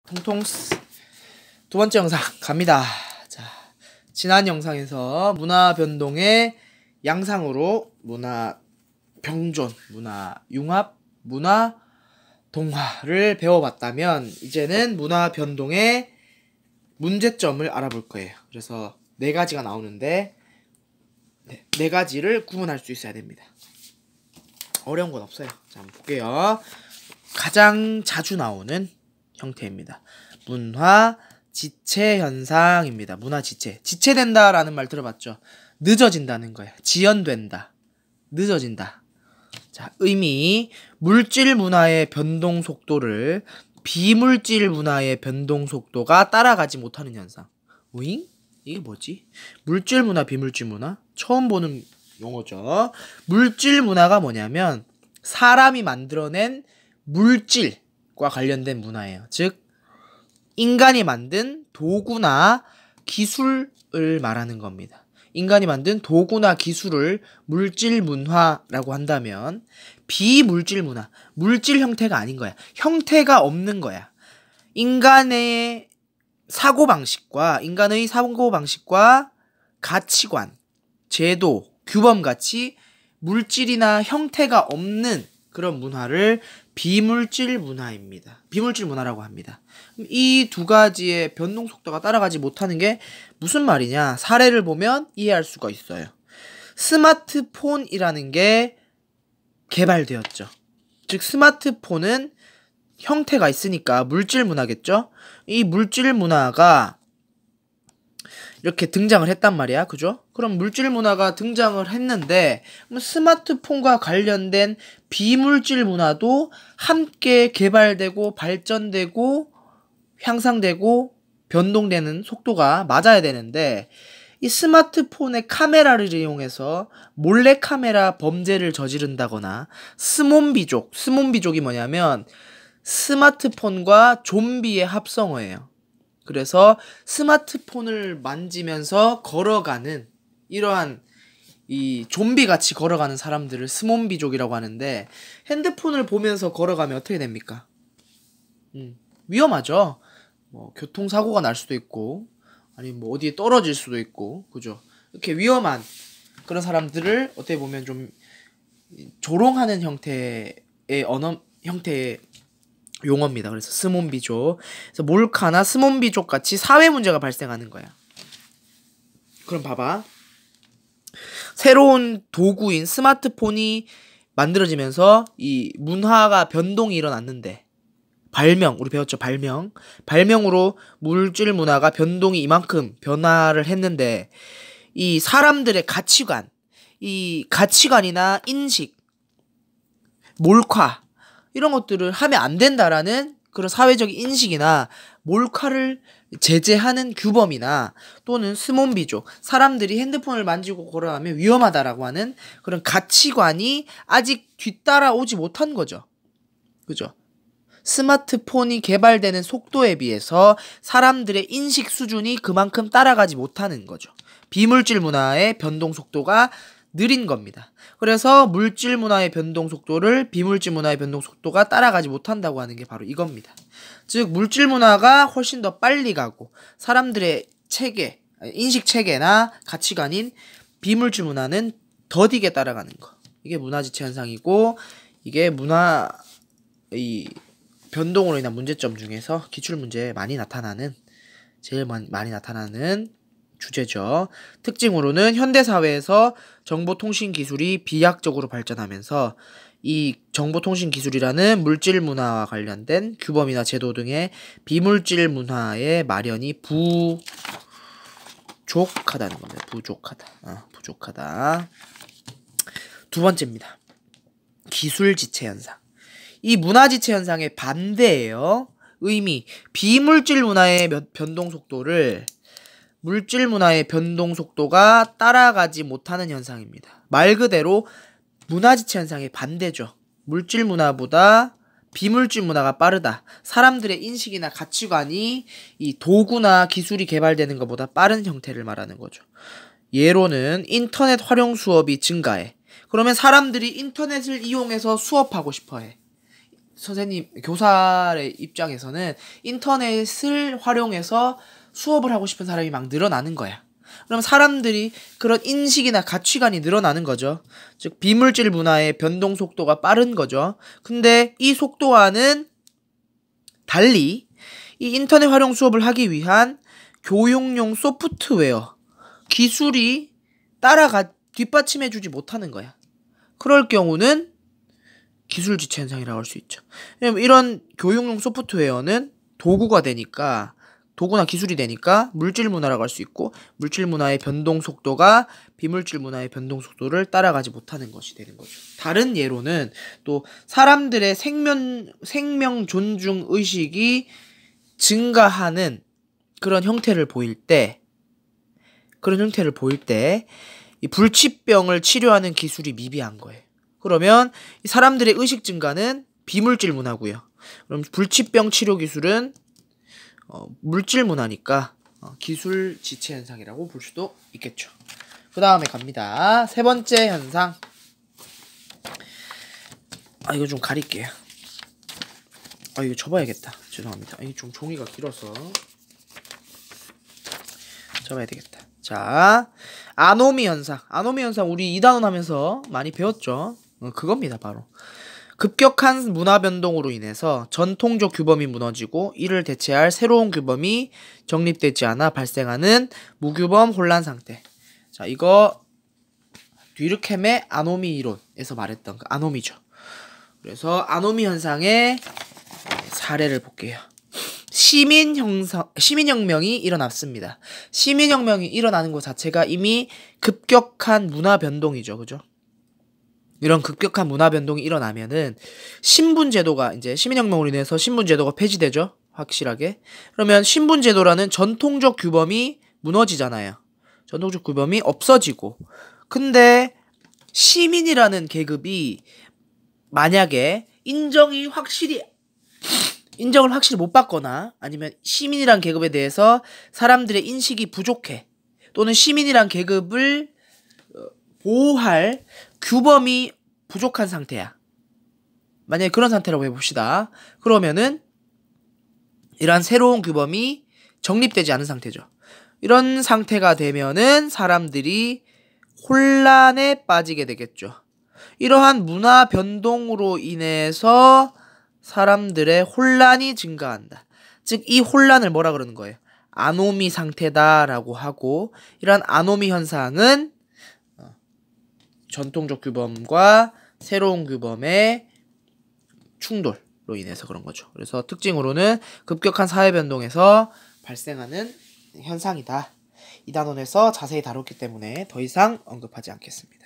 통통 두 번째 영상 갑니다. 자, 지난 영상에서 문화 변동의 양상으로 문화 병존, 문화 융합, 문화 동화를 배워봤다면 이제는 문화 변동의 문제점을 알아볼 거예요. 그래서 네 가지가 나오는데 네 가지를 구분할 수 있어야 됩니다. 어려운 건 없어요. 자, 한번 볼게요. 가장 자주 나오는 형태입니다. 문화 지체 현상입니다. 문화 지체. 지체된다라는 말 들어봤죠? 늦어진다는 거예요. 지연된다. 늦어진다. 자, 의미. 물질 문화의 변동 속도를 비물질 문화의 변동 속도가 따라가지 못하는 현상. 오잉? 이게 뭐지? 물질 문화, 비물질 문화? 처음 보는 용어죠. 물질 문화가 뭐냐면 사람이 만들어낸 물질과 관련된 문화예요. 즉 인간이 만든 도구나 기술을 말하는 겁니다. 인간이 만든 도구나 기술을 물질 문화라고 한다면 비물질 문화, 물질 형태가 아닌 거야. 형태가 없는 거야. 인간의 사고방식과 가치관, 제도, 규범같이 물질이나 형태가 없는 그런 문화를 비물질 문화입니다. 비물질 문화라고 합니다. 이 두 가지의 변동 속도가 따라가지 못하는 게 무슨 말이냐? 사례를 보면 이해할 수가 있어요. 스마트폰이라는 게 개발되었죠. 즉 스마트폰은 형태가 있으니까 물질 문화겠죠? 이 물질 문화가 이렇게 등장을 했단 말이야. 그죠? 그럼 물질 문화가 등장을 했는데 스마트폰과 관련된 비물질 문화도 함께 개발되고 발전되고 향상되고 변동되는 속도가 맞아야 되는데 이 스마트폰의 카메라를 이용해서 몰래카메라 범죄를 저지른다거나 스몬비족이 뭐냐면 스마트폰과 좀비의 합성어예요. 그래서 스마트폰을 만지면서 걸어가는 이러한 이 좀비같이 걸어가는 사람들을 스몬비족이라고 하는데 핸드폰을 보면서 걸어가면 어떻게 됩니까? 위험하죠. 뭐 교통사고가 날 수도 있고 아니면 뭐 어디에 떨어질 수도 있고 그죠? 이렇게 위험한 그런 사람들을 어떻게 보면 좀 조롱하는 형태의 형태의 용어입니다. 그래서 스몬비족. 그래서 몰카나 스몬비족 같이 사회 문제가 발생하는 거야. 그럼 봐봐. 새로운 도구인 스마트폰이 만들어지면서 이 문화가 변동이 일어났는데 우리 배웠죠? 발명으로 물질 문화가 변동이 이만큼 변화를 했는데 이 사람들의 가치관이나 인식, 몰카 이런 것들을 하면 안 된다라는 그런 사회적 인식이나 몰카를 제재하는 규범이나 또는 스몬비족, 사람들이 핸드폰을 만지고 걸어가면 위험하다라고 하는 그런 가치관이 아직 뒤따라오지 못한 거죠. 그죠? 스마트폰이 개발되는 속도에 비해서 사람들의 인식 수준이 그만큼 따라가지 못하는 거죠. 비물질 문화의 변동 속도가 느린 겁니다. 그래서 물질 문화의 변동 속도를 비물질 문화의 변동 속도가 따라가지 못한다고 하는 게 바로 이겁니다. 즉 물질 문화가 훨씬 더 빨리 가고 사람들의 인식 체계나 가치관인 비물질 문화는 더디게 따라가는 거. 이게 문화지체 현상이고 이게 이 변동으로 인한 문제점 중에서 기출문제에 제일 많이 나타나는 주제죠. 특징으로는 현대사회에서 정보통신기술이 비약적으로 발전하면서 이 정보통신기술이라는 물질 문화와 관련된 규범이나 제도 등의 비물질 문화의 마련이 부족하다는 겁니다. 부족하다. 두 번째입니다. 기술지체 현상. 이 문화지체 현상의 반대예요. 의미. 비물질 문화의 변동 속도를 물질 문화의 변동 속도가 따라가지 못하는 현상입니다. 말 그대로 문화지체 현상의 반대죠. 물질 문화보다 비물질 문화가 빠르다. 사람들의 인식이나 가치관이 이 도구나 기술이 개발되는 것보다 빠른 형태를 말하는 거죠. 예로는 인터넷 활용 수업이 증가해. 그러면 사람들이 인터넷을 이용해서 수업하고 싶어해. 선생님, 교사의 입장에서는 인터넷을 활용해서 수업을 하고 싶은 사람이 막 늘어나는 거야. 그럼 사람들이 그런 인식이나 가치관이 늘어나는 거죠. 즉, 비물질 문화의 변동 속도가 빠른 거죠. 근데 이 속도와는 달리 이 인터넷 활용 수업을 하기 위한 교육용 소프트웨어, 기술이 뒷받침해주지 못하는 거야. 그럴 경우는 기술 지체 현상이라고 할 수 있죠. 왜냐면 이런 교육용 소프트웨어는 도구나 기술이 되니까 물질 문화라고 할 수 있고, 물질 문화의 변동 속도가 비물질 문화의 변동 속도를 따라가지 못하는 것이 되는 거죠. 다른 예로는 또 사람들의 생명 존중 의식이 증가하는 그런 형태를 보일 때 이 불치병을 치료하는 기술이 미비한 거예요. 그러면 이 사람들의 의식 증가는 비물질 문화고요. 그럼 불치병 치료 기술은 물질 문화니까 기술 지체 현상이라고 볼 수도 있겠죠. 그 다음에 갑니다. 세 번째 현상. 이거 좀 가릴게요. 이거 접어야겠다. 죄송합니다. 이게 좀 종이가 길어서 접어야 되겠다. 자, 아노미 현상. 아노미 현상 우리 2단원 하면서 많이 배웠죠. 그겁니다, 바로. 급격한 문화 변동으로 인해서 전통적 규범이 무너지고 이를 대체할 새로운 규범이 정립되지 않아 발생하는 무규범 혼란 상태. 자, 이거 듀르켐의 아노미 이론에서 말했던 그 아노미죠. 그래서 아노미 현상의 사례를 볼게요. 시민혁명이 일어났습니다. 시민혁명이 일어나는 것 자체가 이미 급격한 문화 변동이죠. 그죠? 이런 급격한 문화 변동이 일어나면은 신분제도가 이제 시민혁명으로 인해서 신분제도가 폐지되죠. 확실하게. 그러면 신분제도라는 전통적 규범이 무너지잖아요. 전통적 규범이 없어지고. 근데 시민이라는 계급이 만약에 인정을 확실히 못 받거나 아니면 시민이란 계급에 대해서 사람들의 인식이 부족해. 또는 시민이란 계급을 보호할 규범이 부족한 상태야. 만약에 그런 상태라고 해봅시다. 그러면은 이러한 새로운 규범이 정립되지 않은 상태죠. 이런 상태가 되면은 사람들이 혼란에 빠지게 되겠죠. 이러한 문화 변동으로 인해서 사람들의 혼란이 증가한다. 즉, 이 혼란을 뭐라 그러는 거예요? 아노미 상태다라고 하고, 이러한 아노미 현상은 전통적 규범과 새로운 규범의 충돌로 인해서 그런 거죠. 그래서 특징으로는 급격한 사회 변동에서 발생하는 현상이다. 이 단원에서 자세히 다뤘기 때문에 더 이상 언급하지 않겠습니다.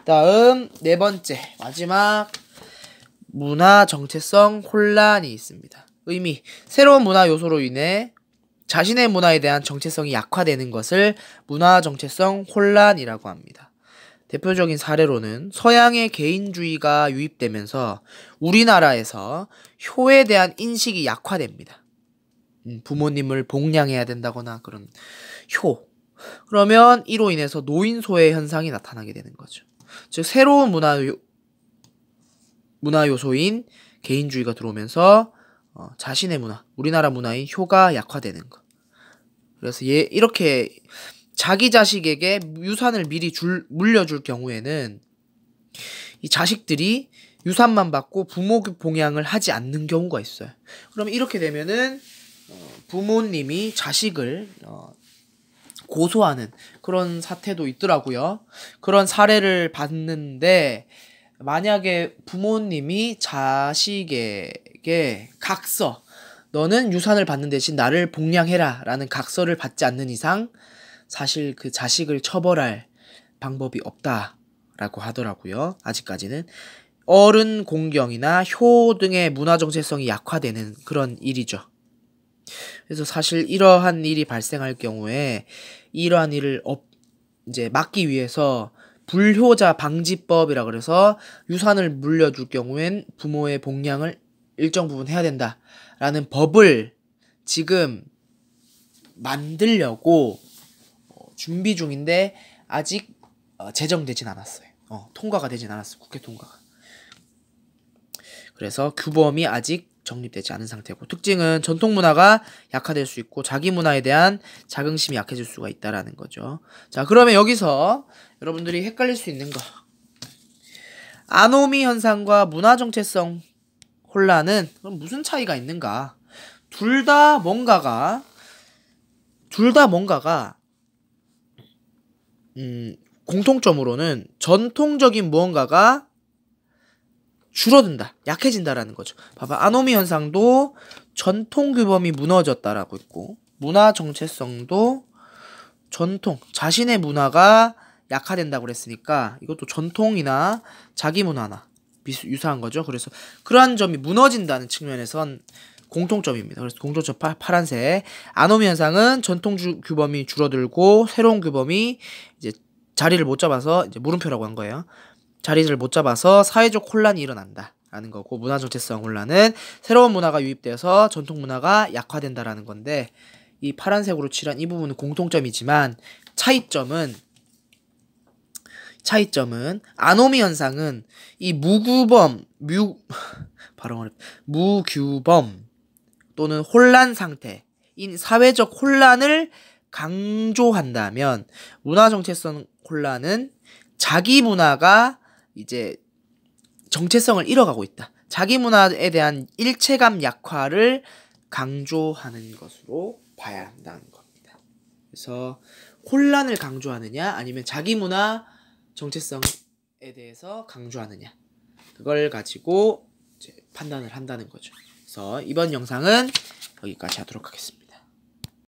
다음 네 번째, 마지막 문화 정체성 혼란이 있습니다. 의미, 새로운 문화 요소로 인해 자신의 문화에 대한 정체성이 약화되는 것을 문화 정체성 혼란이라고 합니다. 대표적인 사례로는 서양의 개인주의가 유입되면서 우리나라에서 효에 대한 인식이 약화됩니다. 부모님을 복량해야 된다거나 그런 효. 그러면 이로 인해서 노인소외 현상이 나타나게 되는 거죠. 즉, 새로운 문화 요소인 개인주의가 들어오면서 자신의 문화, 우리나라 문화의 효가 약화되는 거. 그래서 이렇게 자기 자식에게 유산을 미리 물려줄 경우에는 이 자식들이 유산만 받고 부모 봉양을 하지 않는 경우가 있어요. 그럼 이렇게 되면은 부모님이 자식을 고소하는 그런 사태도 있더라고요. 그런 사례를 봤는데, 만약에 부모님이 자식에게 각서, 너는 유산을 받는 대신 나를 복양해라 라는 각서를 받지 않는 이상 사실 그 자식을 처벌할 방법이 없다라고 하더라고요. 아직까지는. 어른 공경이나 효 등의 문화 정체성이 약화되는 그런 일이죠. 그래서 사실 이러한 일이 발생할 경우에 이러한 일을 이제 막기 위해서 불효자 방지법이라 그래서 유산을 물려줄 경우엔 부모의 복양을 일정 부분 해야 된다라는 법을 지금 만들려고 준비 중인데 아직 제정되진 않았어요. 통과가 되진 않았어요. 국회 통과가. 그래서 규범이 아직 정립되지 않은 상태고, 특징은 전통 문화가 약화될 수 있고 자기 문화에 대한 자긍심이 약해질 수가 있다라는 거죠. 자, 그러면 여기서 여러분들이 헷갈릴 수 있는 거, 아노미 현상과 문화 정체성 혼란은 그럼 무슨 차이가 있는가? 둘 다 뭔가가 공통점으로는 전통적인 무언가가 줄어든다, 약해진다라는 거죠. 봐봐, 아노미 현상도 전통 규범이 무너졌다라고 있고, 문화 정체성도 자신의 문화가 약화된다고 그랬으니까 이것도 전통이나 자기 문화나 유사한 거죠. 그래서 그러한 점이 무너진다는 측면에선 공통점입니다. 그래서 공통점 파란색. 아노미 현상은 전통 규범이 줄어들고 새로운 규범이 이제 자리를 못 잡아서, 이제 물음표라고 한 거예요. 자리를 못 잡아서 사회적 혼란이 일어난다 라는 거고, 문화 정체성 혼란은 새로운 문화가 유입되어서 전통 문화가 약화된다라는 건데, 이 파란색으로 칠한 이 부분은 공통점이지만 차이점은 아노미 현상은 이 무규범 또는 혼란 상태인 사회적 혼란을 강조한다면, 문화 정체성 혼란은 자기 문화가 이제 정체성을 잃어가고 있다, 자기 문화에 대한 일체감 약화를 강조하는 것으로 봐야 한다는 겁니다. 그래서 혼란을 강조하느냐 아니면 자기 문화 정체성에 대해서 강조하느냐, 그걸 가지고 이제 판단을 한다는 거죠. 그래서 이번 영상은 여기까지 하도록 하겠습니다.